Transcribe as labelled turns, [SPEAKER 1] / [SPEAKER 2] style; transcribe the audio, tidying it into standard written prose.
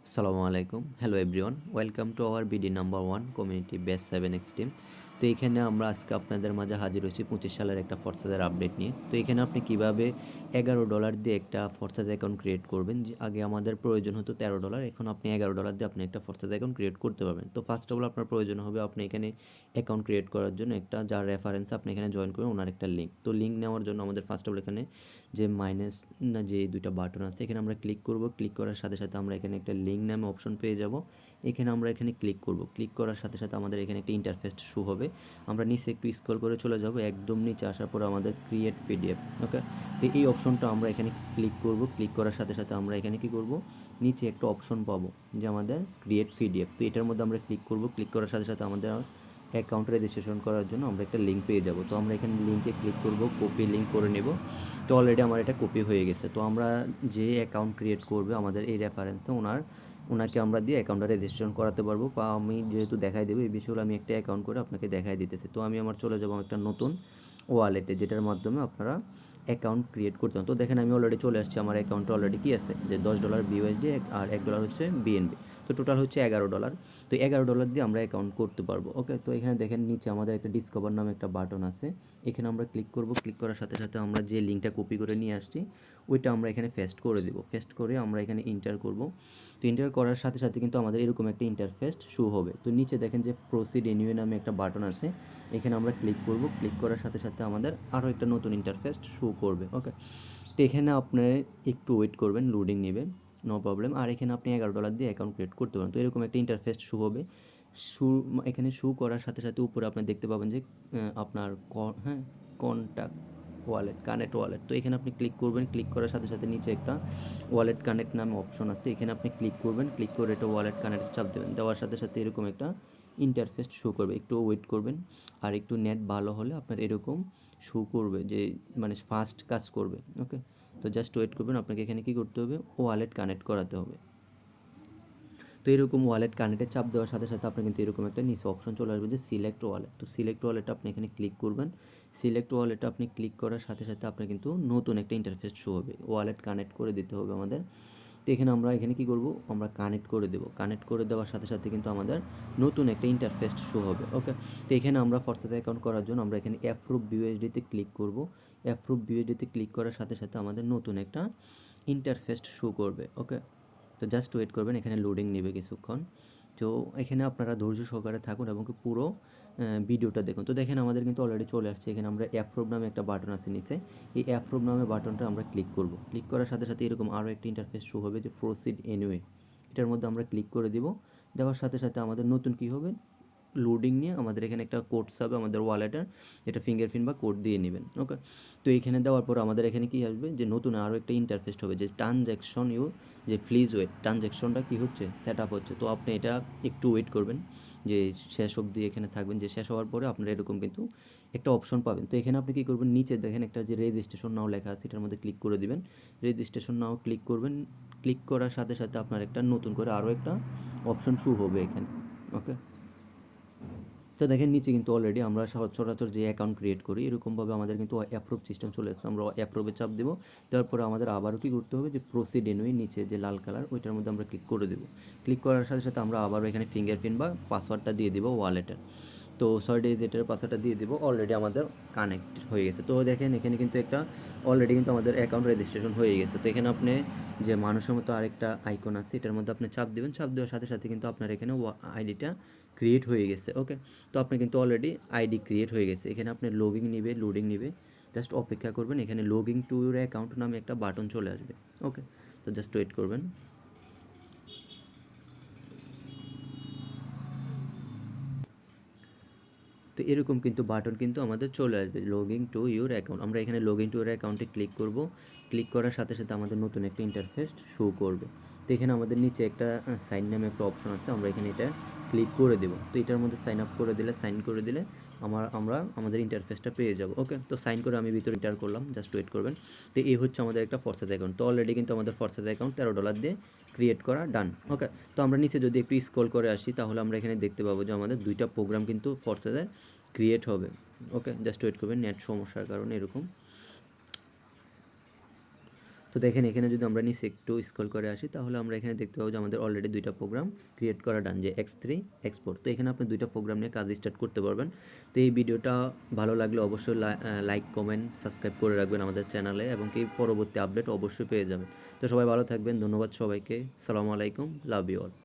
[SPEAKER 1] আসসালামু আলাইকুম, hello everyone, welcome to our BD number one community base 7x team. তো এখানে আমরা আজকে আপনাদের মাঝে হাজির হয়েছি 25 সালের একটা ফরসাদের আপডেট নিয়ে। তো এখানে আপনি কিভাবে $11 দিয়ে একটা ফরসাদ অ্যাকাউন্ট ক্রিয়েট করবেন। যে আগে আমাদের প্রয়োজন হতো $13, এখন আপনি $11 দিয়ে আপনি একটা ফরসাদ অ্যাকাউন্ট ক্রিয়েট করতে পারবেন। তো ফার্স্ট অফ অল আপনার প্রয়োজন হবে আপনি এখানে অ্যাকাউন্ট ক্রিয়েট করার জন্য একটা যার রেফারেন্স আপনি এখানে জয়েন করবেন ওনার একটা লিঙ্ক। তো লিঙ্ক নেওয়ার জন্য আমাদের ফার্স্ট অফ অল এখানে যে মাইনাস না যে দুইটা বাটন আছে এখানে আমরা ক্লিক করব। ক্লিক করার সাথে সাথে আমরা এখানে একটা লিঙ্ক নামে অপশন পেয়ে যাব। এখানে আমরা এখানে ক্লিক করব। ক্লিক করার সাথে সাথে আমাদের এখানে একটা ইন্টারফেস শো হবে। আমরা নিচে একটু স্ক্রল করে চলে যাব, একদম নিচে আসার পর আমাদের ক্রিয়েট পিডিএফ। ওকে, তো এই অপশনটা আমরা এখানে ক্লিক করব। ক্লিক করার সাথে সাথে আমরা এখানে কি করব, নিচে একটা অপশন পাবো যে আমাদের ক্রিয়েট পিডিএফ। তো এটার মধ্যে আমরা ক্লিক করব। ক্লিক করার সাথে সাথে আমাদের অ্যাকাউন্ট রেজিস্ট্রেশন করার জন্য আমরা একটা লিঙ্ক পেয়ে যাব। তো আমরা এখানে লিঙ্কে ক্লিক করব, কপি লিঙ্ক করে নেব। তো অলরেডি আমার এটা কপি হয়ে গেছে। তো আমরা যে অ্যাকাউন্ট ক্রিয়েট করবে আমাদের এই রেফারেন্সে ওনাকে আমরা দিয়ে অ্যাকাউন্টটা রেজিস্ট্রেশন করাতে পারবো। বা আমি যেহেতু দেখাই দেবো এই বিষয়গুলো আমি একটা অ্যাকাউন্ট করে আপনাকে দেখাই দিতেছি। তো আমি আমার চলে যাবো একটা নতুন ওয়ালেটে, যেটার মাধ্যমে আপনারা অ্যাকাউন্ট ক্রিয়েট করতে হবে। তো দেখেন আমি অলরেডি চলে আসছি, আমার অ্যাকাউন্টে অলরেডি কী আছে যে $10 BUSD আর $1 হচ্ছে BNB। তো টোটাল হচ্ছে $11। তো $11 দিয়ে আমরা অ্যাকাউন্ট করতে পারবো। ওকে, তো এখানে দেখেন নিচে আমাদের একটা ডিসকভার নামে একটা বাটন আছে। এখানে আমরা ক্লিক করব। ক্লিক করার সাথে সাথে আমরা যে লিঙ্কটা কপি করে নিয়ে আসছি ওইটা আমরা এখানে পেস্ট করে দেবো। পেস্ট করে আমরা এখানে এন্টার করব। তো এন্টার করার সাথে সাথে কিন্তু আমাদের এরকম একটা ইন্টারফেস শো হবে। তো নিচে দেখেন যে প্রসিড এনিওয়ে নামে একটা বাটন আছে, এখানে আমরা ক্লিক করব। ক্লিক করার সাথে সাথে আমাদের আরও একটা নতুন ইন্টারফেস শো করবে। ওকে, তো এখানে আপনি একটু ওয়েট করবেন, লোডিং নেবে, নো প্রবলেম। আর এখানে আপনি $11 দিয়ে অ্যাকাউন্ট ক্রিয়েট করতে পারেন। তো এরকম একটা ইন্টারফেস শো হবে। শু এখানে শো করার সাথে সাথে উপরে আপনি দেখতে পাবেন যে আপনার হ্যাঁ কন্ট্যাক্ট ওয়ালেট, কানেক্ট ওয়ালেট। তো এখানে আপনি ক্লিক করবেন। ক্লিক করার সাথে সাথে নিচে একটা ওয়ালেট কানেক্ট নামে অপশন আছে, এখানে আপনি ক্লিক করবেন। ক্লিক করে এটা ওয়ালেট কানেক্ট চাপ দেবেন। দেওয়ার সাথে সাথে এরকম একটা ইন্টারফেস শো করবে। একটু ওয়েট করবেন, আর একটু নেট ভালো হলে আপনার এরকম শো করবে যে মানে ফাস্ট কাজ করবে। ওকে, তো জাস্ট ওয়েট করবেন। আপনাকে এখানে কী করতে হবে, ওয়ালেট কানেক্ট করাতে হবে। তো এরকম ওয়ালেট কানেক্টে চাপ দেওয়ার সাথে সাথে আপনার কিন্তু এরকম একটা নিচে অপশন চলে আসবে যে সিলেক্ট ওয়ালেট। তো সিলেক্ট ওয়ালেটটা আপনি এখানে ক্লিক করবেন। সিলেক্ট ওয়ালেটটা আপনি ক্লিক করার সাথে সাথে আপনার কিন্তু নতুন একটা ইন্টারফেস শো হবে। ওয়ালেট কানেক্ট করে দিতে হবে আমাদের। তো এখানে আমরা এখানে কী করব, আমরা কানেক্ট করে দেবো। কানেক্ট করে দেওয়ার সাথে সাথে কিন্তু আমাদের নতুন একটা ইন্টারফেস শো হবে। ওকে, তো এখানে আমরা ফরসাথে অ্যাকাউন্ট করার জন্য আমরা এখানে অ্যাপ্রুভ বিউএসডিতে ক্লিক করব। অ্যাপ্রুভ বিউএসডিতে ক্লিক করার সাথে সাথে আমাদের নতুন একটা ইন্টারফেস শো করবে। ওকে, তো জাস্ট ওয়েট করবেন, এখানে লোডিং নেবে কিছুক্ষণ। তো এখানে আপনারা ধৈর্য সহকারে থাকুন এবং পুরো ভিডিওটা দেখুন। তো দেখেন আমাদের কিন্তু অলরেডি চলে আসছে। এখানে আমরা অ্যাপ্রুভ নামে একটা বাটন আছে নিচে, এই অ্যাপ্রুভ নামে বাটনটা আমরা ক্লিক করব। ক্লিক করার সাথে সাথে এরকম আরও একটা ইন্টারফেস শো হবে যে প্রসিড এনিওয়ে। এটার মধ্যে আমরা ক্লিক করে দিব। দেওয়ার সাথে সাথে আমাদের নতুন কী হবে, লোডিং নিয়ে আমাদের এখানে একটা কোড হবে আমাদের ওয়ালেটের, এটা ফিঙ্গারপ্রিন্ট বা কোড দিয়ে নেবেন। ওকে, তো এইখানে দেওয়ার পর আমাদের এখানে কী আসবে যে নতুন আরও একটা ইন্টারফেস হবে যে ট্রানজ্যাকশন যে প্লিজ ওয়েট, ট্রানজ্যাকশনটা কী হচ্ছে, সেট আপ হচ্ছে। তো আপনি এটা একটু ওয়েট করবেন, যে শেষ অবধি এখানে থাকবেন। যে শেষ হওয়ার পরে আপনারা এরকম কিন্তু একটা অপশন পাবেন। তো এখানে আপনি কী করবেন, নিচে দেখেন একটা যে রেজিস্ট্রেশন নাও লেখা আছে, এটার মধ্যে ক্লিক করে দিবেন। রেজিস্ট্রেশন নাও ক্লিক করবেন। ক্লিক করার সাথে সাথে আপনার একটা নতুন করে আরও একটা অপশন শো হবে এখানে। ওকে, তো দেখেন নিচে কিন্তু অলরেডি আমরা সচরাচর যে অ্যাকাউন্ট ক্রিয়েট করি এরকমভাবে আমাদের কিন্তু অ্যাপ্রুভ সিস্টেম চলে এসেছে। আমরা অ্যাপ্রুভে চাপ দেবো। দেওয়ার পরে আমাদের আবারও কী করতে হবে, যে প্রসিড এনুই নিচে যে লাল কালার ওইটার মধ্যে আমরা ক্লিক করে দেবো। ক্লিক করার সাথে সাথে আমরা আবারও এখানে ফিঙ্গারপ্রিন্ট বা পাসওয়ার্ডটা দিয়ে দেবো ওয়ালেটের। তো 6 ডিজিটের পাসওয়ার্ডটা দিয়ে দেবো। অলরেডি আমাদের কানেক্ট হয়ে গেছে। তো দেখেন এখানে কিন্তু একটা অলরেডি কিন্তু আমাদের অ্যাকাউন্ট রেজিস্ট্রেশন হয়ে গেছে। তো এখানে আপনি যে মানুষের মতো আরেকটা আইকন আছে, এটার মধ্যে আপনি চাপ দেবেন। চাপ দেওয়ার সাথে সাথে কিন্তু আপনার এখানে আইডিটা ক্রিয়েট হয়ে গেছে। ওকে, তো আপনি কিন্তু অলরেডি আইডি ক্রিয়েট হয়ে গেছে। এখানে আপনি লোডিং নিবে, জাস্ট অপেক্ষা করবেন। এখানে লগইন টু ইউর অ্যাকাউন্ট নামে একটা বাটন চলে আসবে। ওকে, তো জাস্ট ওয়েট করবেন। তো এরকম কিন্তু বাটন কিন্তু আমাদের চলে আসবে, লগইন টু ইউর অ্যাকাউন্ট। আমরা এখানে লগইন টু ইউর অ্যাকাউন্টে ক্লিক করব। ক্লিক করার সাথে সাথে আমাদের নতুন একটা ইন্টারফেস শো করবে। তো এখানে আমাদের নিচে একটা সাইন নামে একটা অপশন আছে, আমরা এখানে এটা ক্লিক করে দেবো। তো এটার মধ্যে সাইন আপ করে দিলে, সাইন করে দিলে আমরা আমাদের ইন্টারফেসটা পেয়ে যাব। ওকে, তো সাইন করে আমি ভিতরে এন্টার করলাম, জাস্ট ওয়েট করবেন। তো এই হচ্ছে আমাদের একটা ফরসাদ অ্যাকাউন্ট। তো অলরেডি কিন্তু আমাদের ফরসাদ অ্যাকাউন্ট $13 দিয়ে ক্রিয়েট করা ডান। ওকে, তো আমরা নিচে যদি একটু স্ক্রল করে আসি তাহলে আমরা এখানে দেখতে পাবো যে আমাদের দুইটা প্রোগ্রাম কিন্তু ফরসাদের ক্রিয়েট হবে। ওকে, জাস্ট ওয়েট করবেন, নেট সমস্যার কারণে এরকম। তো দেখেন এখানে যদি আমরা নিচে একটু স্ক্রল করে আসি তাহলে আমরা এখানে দেখতে পাবো যে আমাদের অলরেডি 2টা প্রোগ্রাম ক্রিয়েট করা ডান, যে X3 Export। তো এখানে আপনি 2টা প্রোগ্রাম নিয়ে কাজ স্টার্ট করতে পারবেন। তো এই ভিডিওটা ভালো লাগলে অবশ্যই লাইক, কমেন্ট, সাবস্ক্রাইব করে রাখবেন আমাদের চ্যানেলে, এবং কি পরবর্তী আপডেট অবশ্যই পেয়ে যাবেন। তো সবাই ভালো থাকবেন, ধন্যবাদ সবাইকে, সালামু আলাইকুম, লাভ ইউ অল।